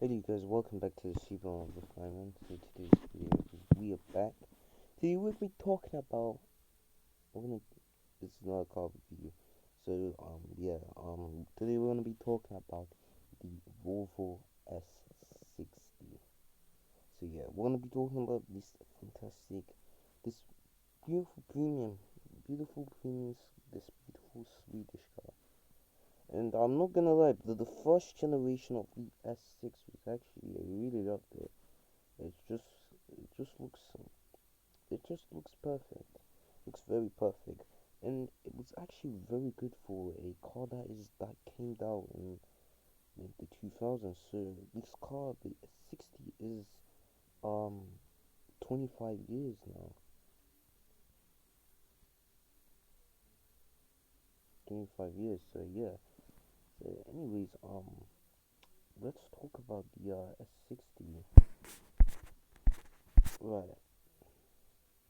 Hello you guys, welcome back to the SuperMarvelSpider-Man. So today's video, we are back. Today we'll be talking about, this is not a car review. So today we're gonna be talking about the Volvo S60. So yeah, we're gonna be talking about this beautiful premium, this beautiful Swedish car. And I'm not gonna lie, the first generation of the S6 was actually, I really loved it. It's just, it just looks, it just looks perfect. Looks very perfect, and it was actually very good for a car that came out in the 2000s. So this car, the S60, is um 25 years now. 25 years. So yeah. So anyways, let's talk about the S60. Right.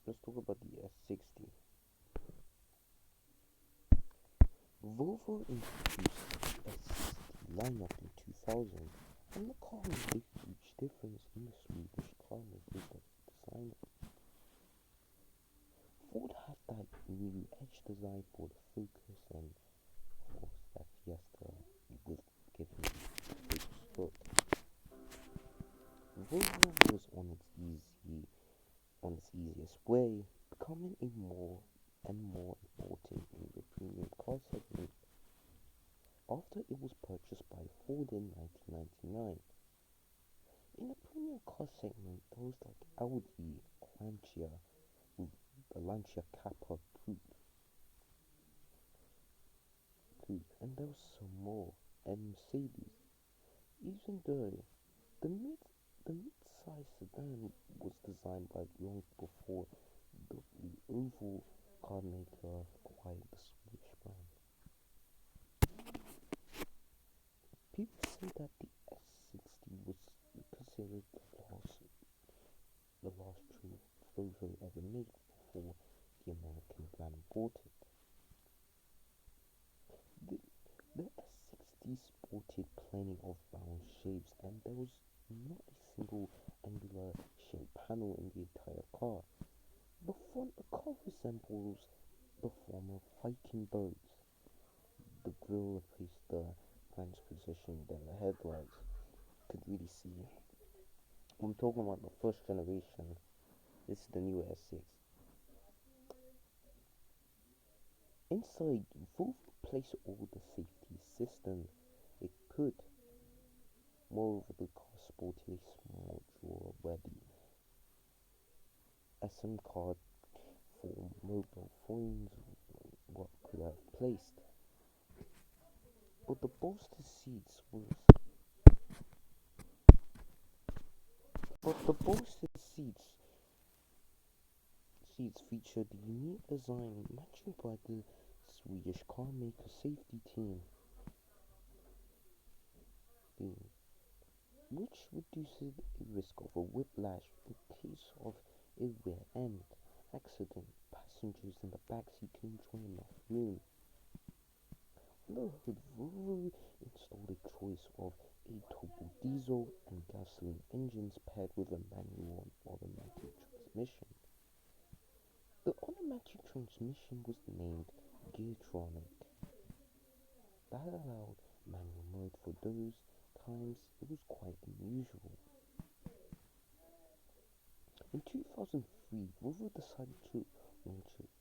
Let's talk about the S60. Volvo introduced the S60 lineup in 2000, and the car made a huge difference in the Swedish car making design. Ford had that new edge design for the Focus, and of course that Fiesta was given its look. Volvo was on its easiest way, becoming a more and more important in the premium car segment after it was purchased by Ford in 1999. In the premium car segment, there was like Audi, Lancia, with the Lancia Kappa coupe, and there was some more, and Mercedes. Even though the mid the mid-size sedan was designed by long before the oval car maker acquired the Swedish brand. People say that the S60 was considered the last true Volvo ever made before the American brand bought it. The, the S60 sported plenty of round shapes, and there was not a single angular shaped panel in the entire car. The car resembles the form of Viking boats. The grille replaced the flange position than the headlights could really see. I'm talking about the first generation. This is the new S6. Inside, Volvo placed all the safety systems it could. Moreover, the car sported a small drawer where the SIM card for mobile phones could have placed. But the bolster seats was but the bolster seats featured the unique design matching by the Swedish car maker safety team, which reduces the risk of a whiplash in case of a rear end accident. Passengers in the backseat can enjoy enough room. On the hood, Volvo installed a choice of a turbo diesel and gasoline engines paired with a manual automatic transmission. The automatic transmission was named Geartronic. That allowed manual mode for those times it was quite unusual. In 2003, Volvo decided to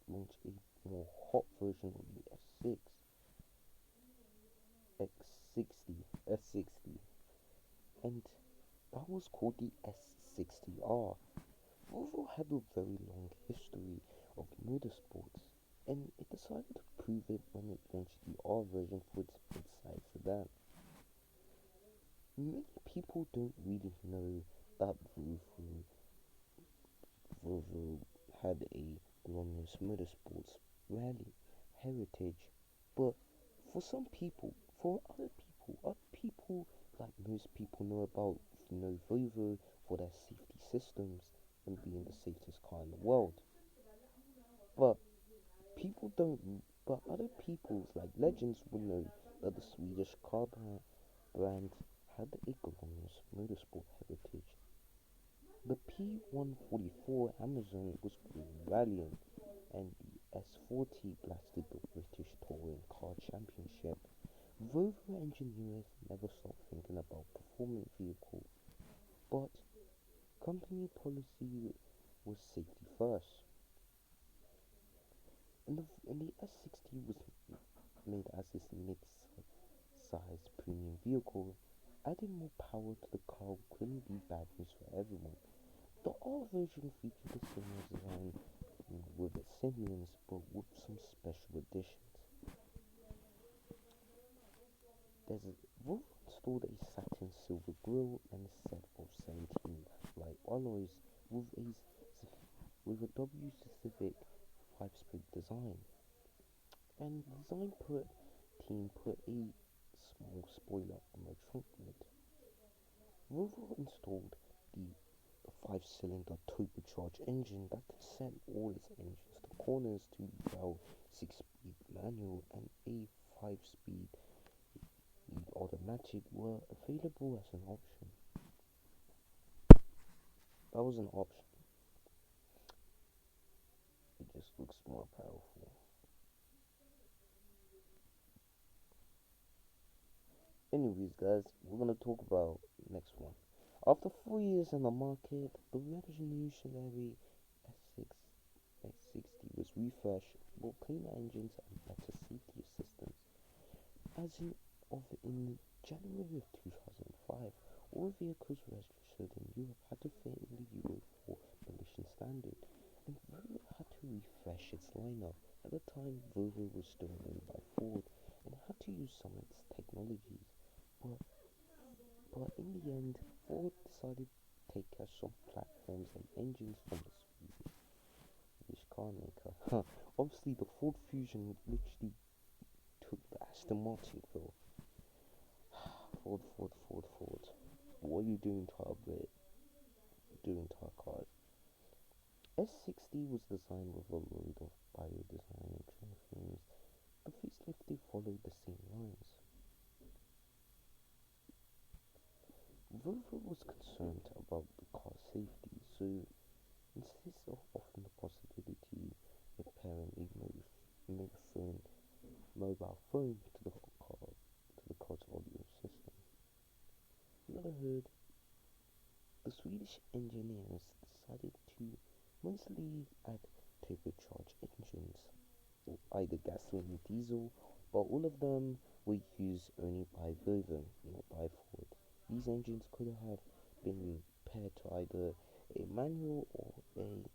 launch a more hot version of the S60, and that was called the S60R. Volvo had a very long history of motorsports, and it decided to prove it when it launched the R version for its mid-size sedan. Many people don't really know that Volvo had a glorious motorsports rally heritage, but other people, like most people know Volvo for their safety systems and being the safest car in the world. But people don't, but other people's like legends will know that the Swedish car brand had a glorious motorsport heritage. The P144 Amazon was valiant, and the S40 blasted the British Touring Car Championship. Volvo engineers never stopped thinking about performance vehicles, but company policy was safety first. And the S60 was made as this mid-sized premium vehicle. Adding more power to the car couldn't be bad news for everyone. The R version featured a similar design with its Simeons, but with some special additions. Volvo installed a satin silver grille and a set of 17 light alloys with a W specific 5-spoke design. And the team put a small spoiler on the trunk lid. Volvo installed the 5-cylinder turbocharged engine that can send all its engines to corners to allow 6-speed manual and a 5-speed automatic were available as an option. That was an option. It just looks more powerful. Anyways, guys, we're gonna talk about next one. After 4 years in the market, the revolutionary S6 S60 was refreshed with cleaner engines and better safety assistance. In January of 2005, all vehicles registered in Europe had to fit in the Euro 4 emission standard, and Volvo had to refresh its lineup. At the time, Volvo was still owned by Ford and had to use some of its technologies, but in the end, Ford decided to take some platforms and engines from the Swedish car maker. Obviously, the Ford Fusion literally took the Aston Martin though. Ford. What are you doing to our cars? S60 was designed with a load of bio-design and trim themes. The facelift they followed the same lines. Volvo was concerned about the car safety, so instead of offering the possibility of pairing a mobile phone to the car's audio system. On the other hand, the Swedish engineers decided to mostly add turbocharged engines, either gasoline or diesel, but all of them were used only by Volvo, not by Ford. These engines could have been paired to either a manual or an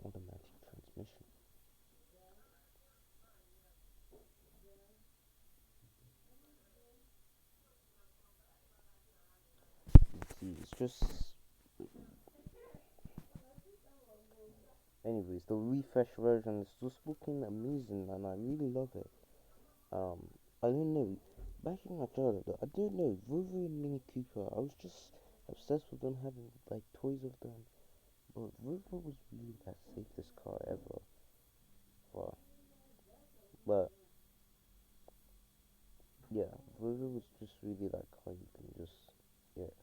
automatic transmission. See, it's just. Anyways, the refresh version is just looking amazing, and I really love it. Um, I don't know. Back in my childhood, I don't know. Volvo and Mini Cooper, I was just obsessed with them, having like toys of them. But Volvo was really the safest car ever. But yeah, Volvo was just really that car you can just, yeah.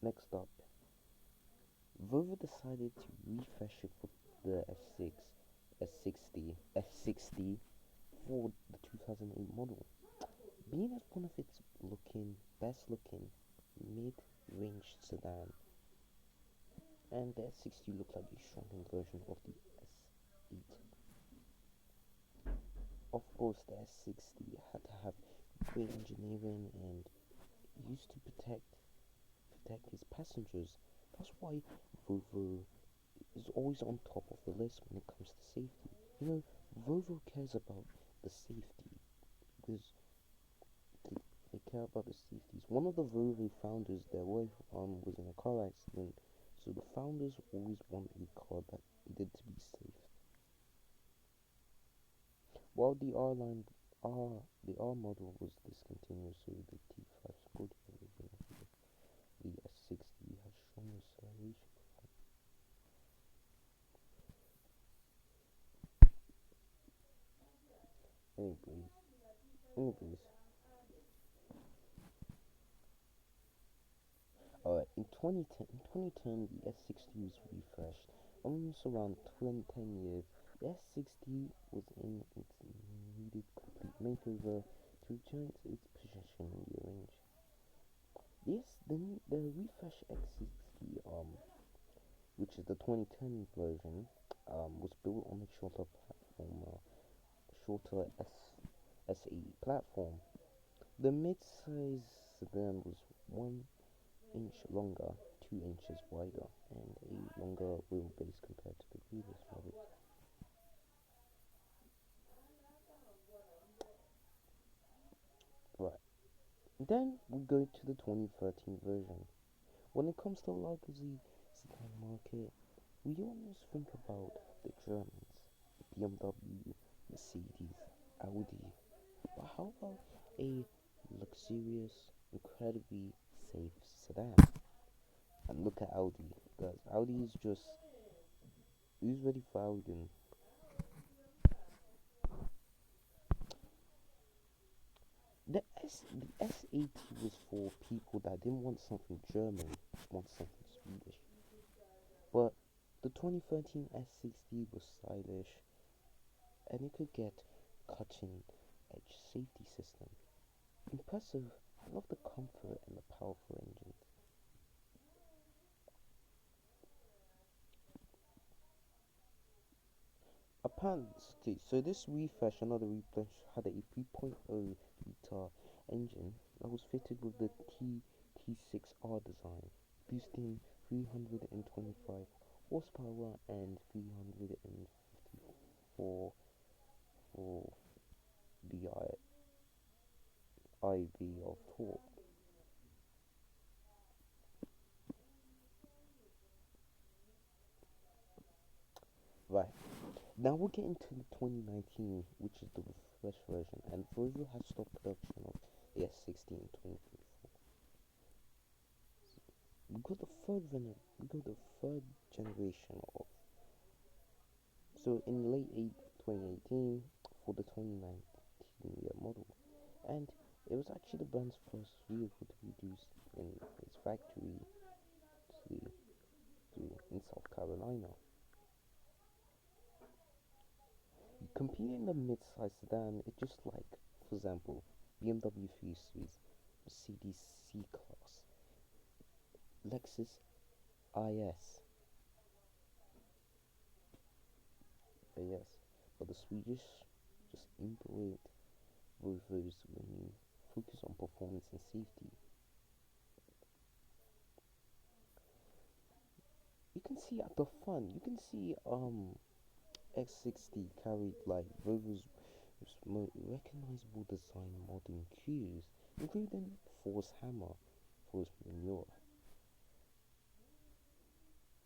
Next up, Volvo decided to refresh it for the S60 for the 2008 model. Being as one of its best looking mid-range sedan, and the S60 looked like a shrunken version of the S8. Of course, the S60 had to have great engineering and used to protect his passengers. That's why Volvo is always on top of the list when it comes to safety. You know, Volvo cares about the safety because they care about the safety. One of the Volvo founders, their wife was in a car accident, so the founders always want a car that needed to be safe. While the R model was discontinued, so the T5 Sport version of the S60 has shown acceleration. Anyways, anyways, 2010, the S60 was refreshed. Almost around 10 years, the S60 was in its needed complete makeover to return to its position in the range. Yes, the refresh X60, which is the 2010 version, was built on a shorter platform, shorter S80 platform. The mid-size sedan was 1 inch longer, 2 inches wider, and a longer wheelbase compared to the previous model. Right. Then we go to the 2013 version. When it comes to luxury sedan market, we almost think about the Germans, BMW, Mercedes, Audi. But how about a luxurious, incredibly safe sedan? And look at Audi, guys. Audi is just, who's ready for Audi? The S80 was for people that didn't want something German, want something Swedish. But the 2013 S60 was stylish, and it could get cutting edge safety system. Impressive. I love the comfort and the powerful engine. Apparently, so this refresh, another refresh, had a 3.0 liter engine that was fitted with the T6R design, boosting 325 horsepower and 354 for the IV of torque. Right. Now we'll get into the 2019, which is the refresh version, and Volvo has stopped production of the S60 in 2024. We got the third generation of. So in late 2018 for the 2019 year model, and it was actually the brand's first vehicle to be produced in its factory to, in South Carolina. Competing the mid-size sedan, it's just like, for example, BMW 3 Series, Mercedes C-Class, Lexus IS, yes, but the Swedish just emulate Volvo's when you focus on performance and safety. You can see at the front, you can see X60 carried like Volvo's most recognizable design modern cues, including force hammer, force manure,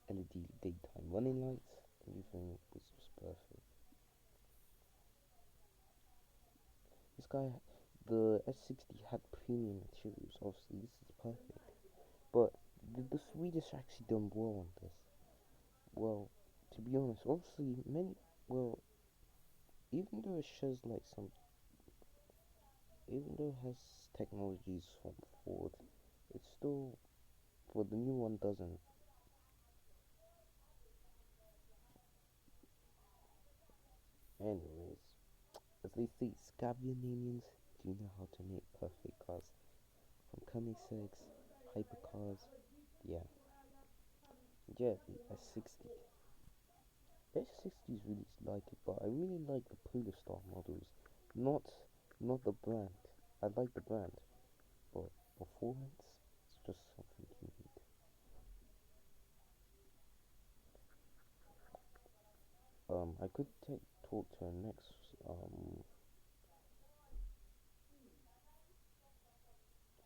LED daytime running lights. Everything was just perfect. This guy, the S60 had premium materials. Obviously, this is perfect. But did the Swedish actually done well on this? Well, to be honest, obviously many. Well, even though it shows like some, even though it has technologies from Ford, it's still, for the new one doesn't. Anyways, as they say, Scandinavians do know how to make perfect cars. From Koenigseggs, hypercars, yeah. Yeah, the S60. S60 is really like it, but I really like the Polestar models. Not not the brand. I like the brand, but performance is just something you need. I could talk to her next.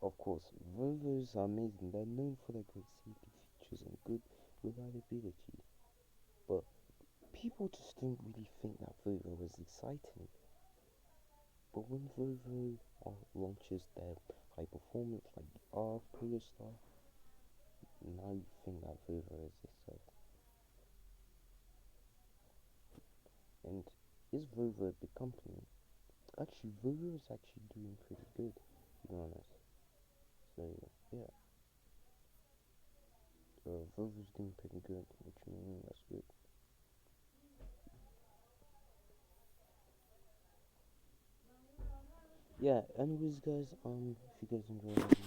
Of course, Volvos are amazing. They're known for their great safety features and good reliability. But people just don't really think that Volvo is exciting. But when Volvo launches their high performance like the R Polestar, now you think that Volvo is exciting. And is Volvo a big company? Actually, Volvo is actually doing pretty good, to be honest. So yeah, Volvo's doing pretty good, which means that's good. Yeah, anyways guys, if you guys enjoyed it,